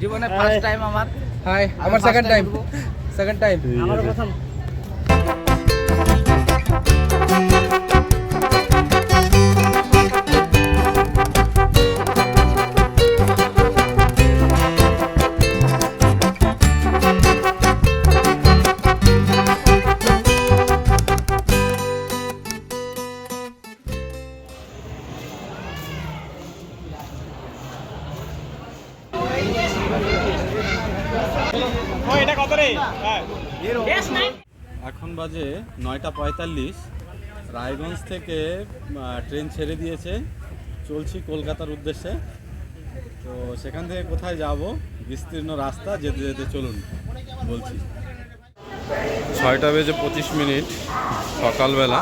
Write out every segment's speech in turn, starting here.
জীবনে first time আমার। High, আমার সেকেন্ড টাইম। সেকেন্ড টাইম আমার প্রথম। এখন বাজে 9:45। রায়গঞ্জ থেকে ট্রেন ছেড়ে দিয়েছে, চলছি কলকাতার উদ্দেশ্যে। তো সেখান থেকে কোথায় যাব, বিস্তীর্ণ রাস্তা, যেতে যেতে চলুন বলছি। 6:25 সকালবেলা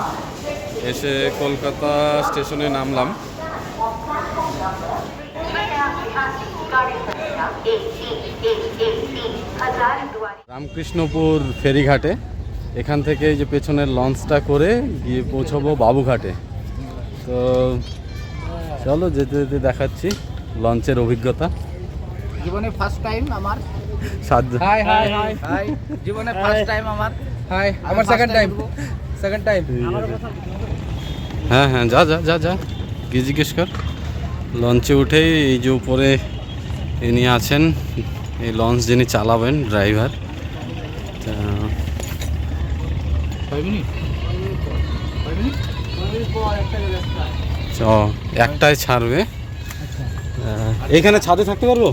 এসে কলকাতা স্টেশনে নামলাম। রামকৃষ্ণপুর ফেরিঘাটে, এখান থেকে যে পেছনের লঞ্চটা করে গিয়ে পৌঁছবো বাবুঘাটে। তো চলো যেতে যেতে দেখাচ্ছি লঞ্চের অভিজ্ঞতা। জীবনে ফার্স্ট টাইম আমার। হাই হাই হাই হাই, জীবনে ফার্স্ট টাইম আমার। হাই, আমার সেকেন্ড টাইম। সেকেন্ড টাইম আমার প্রথম। হ্যাঁ হ্যাঁ, যা যা যা যা, কি জিজ্ঞেস কর। লঞ্চে উঠেই এই যে উপরে ইনি আছেন, এই লঞ্চ যিনি চালাবেন, ড্রাইভার। একটাই ছাড়বে। এইখানে ছাদে থাকতে পারবো?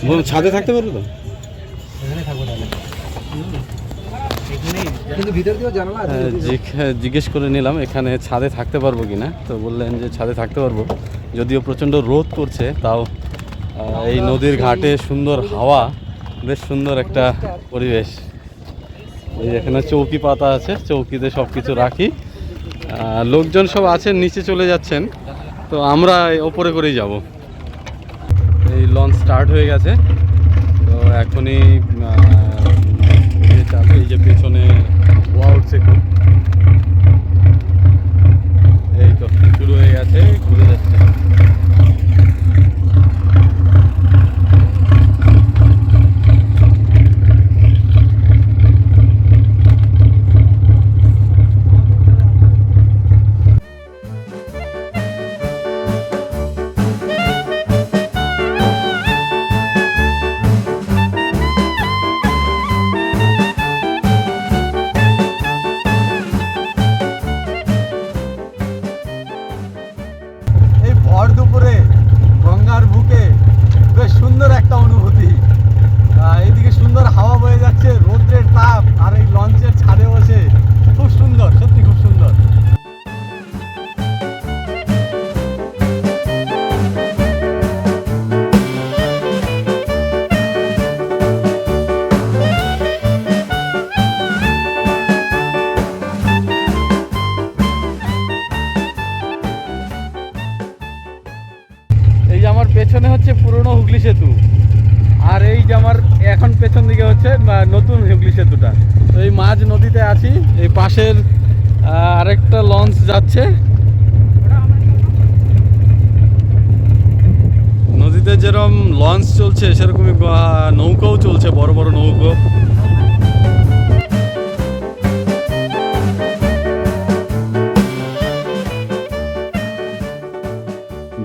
বলুন, ছাদে থাকতে পারবো তো? কিন্তু ভিতর দিয়েও জানালা আছে। জিজ্ঞেস করে নিলাম এখানে ছাদে থাকতে পারবো কিনা। তো বললেন যে ছাদে থাকতে পারবো, যদিও প্রচণ্ড রোদ করছে, তাও এই নদীর ঘাটে সুন্দর হাওয়া, বেশ সুন্দর একটা পরিবেশ। এই এখানে চৌকি পাতা আছে, চৌকিতে সব কিছু রাখি। লোকজন সব আছেন, নিচে চলে যাচ্ছেন, তো আমরা ওপরে করেই যাব। এই লঞ্চ স্টার্ট হয়ে গেছে, তো এখনই চালু। এই যে পেছনে ওয়া উঠছে খুব, এই তো শুরু হয়ে গেছে, ঘুরে যাচ্ছে। ভর দুপুরে গঙ্গার বুকে বেশ সুন্দর একটা অনুভূতি। এইদিকে সুন্দর হাওয়া বয়ে যাচ্ছে, রৌদ্রের তাপ, আর এই লঞ্চের ছাদে বসে খুব সুন্দর, সত্যি খুব সুন্দর। এই যে আমার পেছনে হচ্ছে পুরনো হুগলি সেতু, আর এই যে আমার এখন পেছন দিকে হচ্ছে নতুন হুগলি সেতুটা। তো এই মাঝ নদীতে আছি, এই পাশের আরেকটা লঞ্চ যাচ্ছে। নদীতে যেরকম লঞ্চ চলছে সেরকমই নৌকাও চলছে, বড় বড় নৌকো।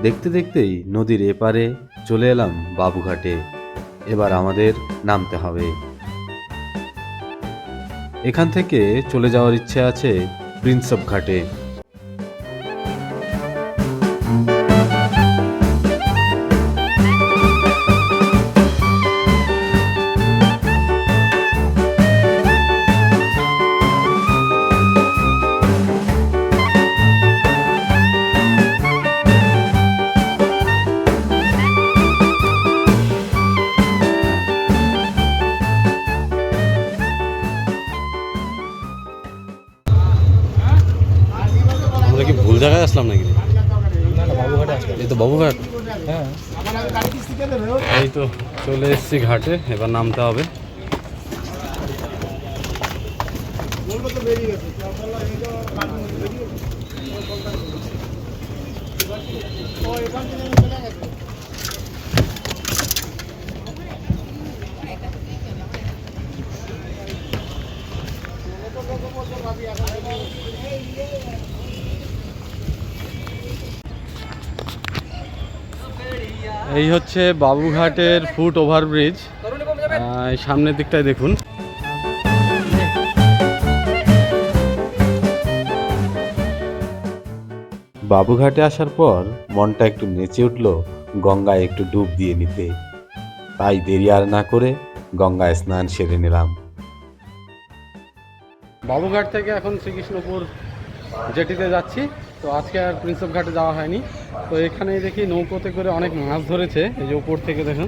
দেখতে দেখতেই নদীর এপারে চলে এলাম বাবুঘাটে। এবার আমাদের নামতে হবে। এখান থেকে চলে যাওয়ার ইচ্ছে আছে প্রিন্সেপ ঘাটে। আমরা কি ভুল জায়গায় আসলাম নাকি? এই তো বাবুঘাট। হ্যাঁ, এই তো চলে এসেছি ঘাটে, এবার নামতে হবে। এই হচ্ছে বাবুঘাটের ফুট ওভারব্রিজ। এই সামনের দিকটায় দেখুন। বাবুঘাটে আসার পর মনটা একটু নেচে উঠল গঙ্গায় একটু ডুব দিয়ে নিতে। তাই দেরি আর না করে গঙ্গায় স্নান সেরে নিলাম। বাবুঘাট থেকে এখন শ্রীকৃষ্ণপুর জেটিতে যাচ্ছি। তো আজকে আর প্রিন্স অফ ঘাটে যাওয়া হয়নি। তো এখানে দেখি নৌকোতে করে অনেক মাছ ধরেছে। এই যে উপর থেকে দেখুন,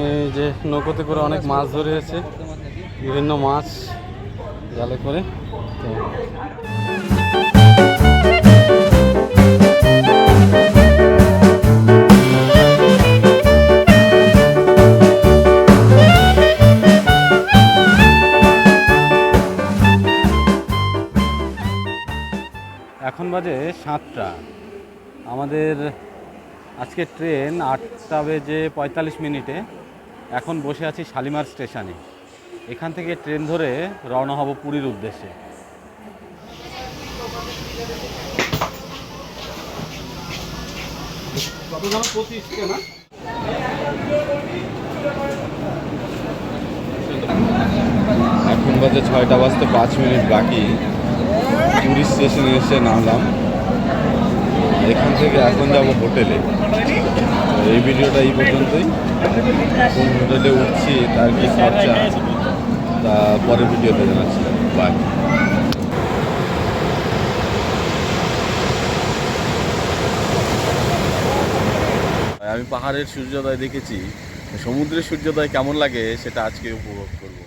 এই যে নৌকোতে করে অনেক মাছ ধরেছে, বিভিন্ন মাছ জালে করে। তো এখন বাজে 7টা। আমাদের আজকে ট্রেন 8টা বেজে 45 মিনিটে। এখন বসে আছি শালিমার স্টেশনে। এখান থেকে ট্রেন ধরে রওনা হব পুরীর উদ্দেশ্যে। এখন বাজে 6টা বাজতে 5 মিনিট বাকি। পুরী স্টেশনে এসে নামলাম। এখান থেকে এখন যাব হোটেলে। এই ভিডিওটা এই পর্যন্তই। কোন হোটেলে উঠছি, তার কি খরচা, তা পরের ভিডিওতে জানাচ্ছি। বাই। আমি পাহাড়ের সূর্যোদয় দেখেছি, সমুদ্রের সূর্যোদয় কেমন লাগে সেটা আজকে উপভোগ করব।